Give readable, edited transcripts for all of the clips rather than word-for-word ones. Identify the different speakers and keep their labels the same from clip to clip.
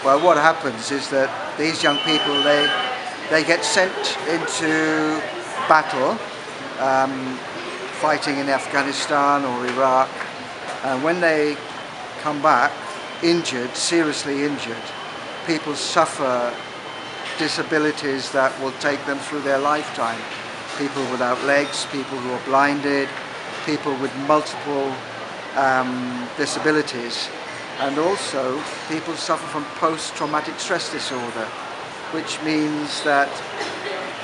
Speaker 1: Well, what happens is that these young people, they get sent into battle, um, fighting in Afghanistan or Iraq, and when they come back injured, seriously injured, people suffer disabilities that will take them through their lifetime. People without legs, people who are blinded, people with multiple disabilities, and also people suffer from post-traumatic stress disorder, which means that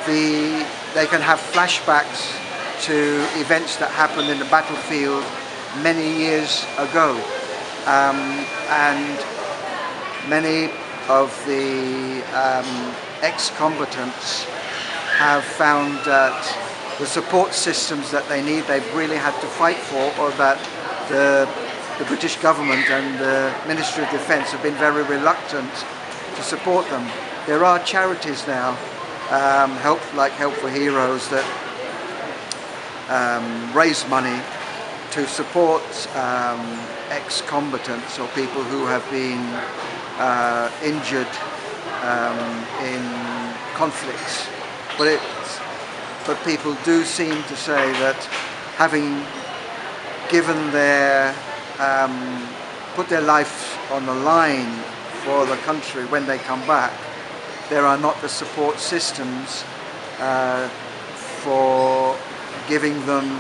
Speaker 1: they can have flashbacks to events that happened in the battlefield many years ago, and many of the ex-combatants have found that the support systems that they need, they've really had to fight for, or that the British government and the Ministry of Defence have been very reluctant to support them. There are charities now, Help for Heroes, that raise money to support ex-combatants or people who have been injured in conflicts. But people do seem to say that having given put their life on the line for the country when they come back, there are not the support systems for giving them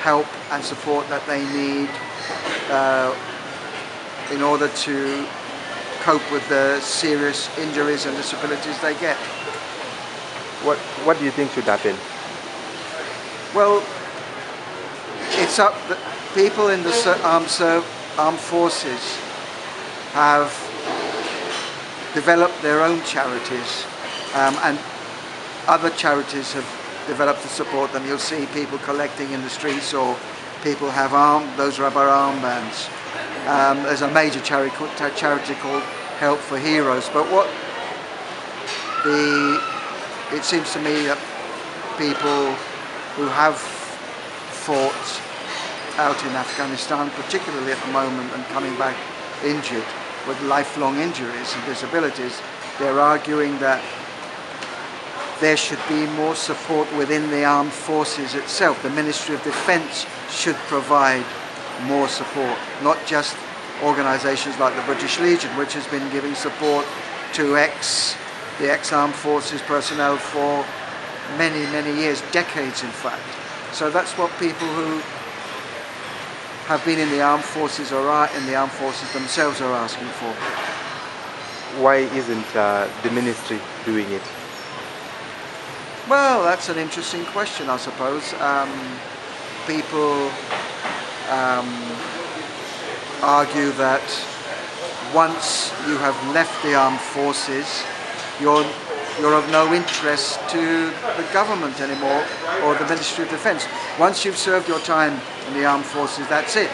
Speaker 1: help and support that they need in order to cope with the serious injuries and disabilities they get.
Speaker 2: What do you think should happen?
Speaker 1: Well, it's up. People in the armed forces have developed their own charities, and other charities have developed to support them. You'll see people collecting in the streets, or people have those rubber armbands. There's a major charity called Help for Heroes. But it seems to me that people who have fought out in Afghanistan, particularly at the moment, and coming back injured with lifelong injuries and disabilities, they're arguing that there should be more support within the armed forces itself. The Ministry of Defence should provide more support, not just organisations like the British Legion, which has been giving support to the ex-armed forces personnel for many, many years, decades in fact. So that's what people who have been in the armed forces or are in the armed forces themselves are asking for.
Speaker 2: Why isn't the ministry doing it?
Speaker 1: Well, that's an interesting question, I suppose. People argue that once you have left the armed forces, you're of no interest to the government anymore or the Ministry of Defence. Once you've served your time in the armed forces, that's it.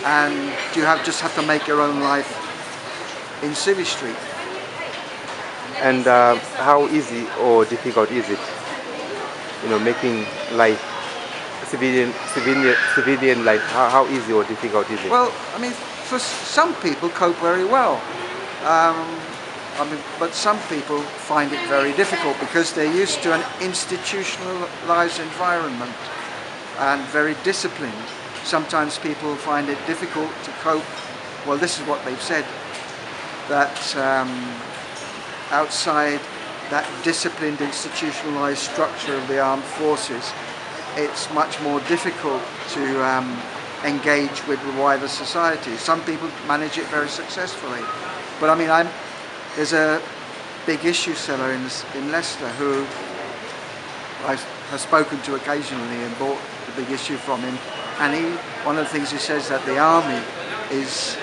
Speaker 1: And you just have to make your own life in Civvy Street.
Speaker 2: And how easy or difficult is it, making life, civilian life, how easy or difficult is it?
Speaker 1: Well, I mean, for some people cope very well. But some people find it very difficult because they're used to an institutionalized environment and very disciplined. Sometimes people find it difficult to cope. Well, this is what they've said, that outside that disciplined, institutionalized structure of the armed forces, it's much more difficult to engage with the wider society. Some people manage it very successfully. But I mean, there's a big issue seller in Leicester who I have spoken to occasionally and bought the big issue from him. And one of the things he says that the army is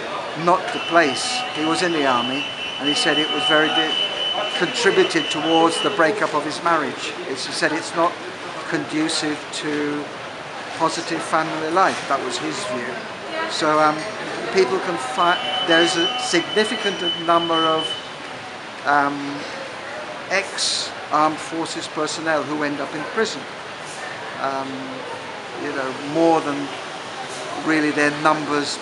Speaker 1: not the place. He was in the army, and he said it was very contributed towards the breakup of his marriage. He said it's not conducive to positive family life. That was his view. So people can find there's a significant number of ex-armed forces personnel who end up in prison. More than really their numbers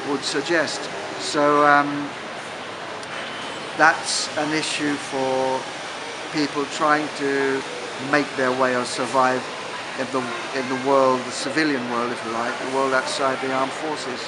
Speaker 1: would suggest. So that's an issue for people trying to make their way or survive in the world, the civilian world, if you like, the world outside the armed forces.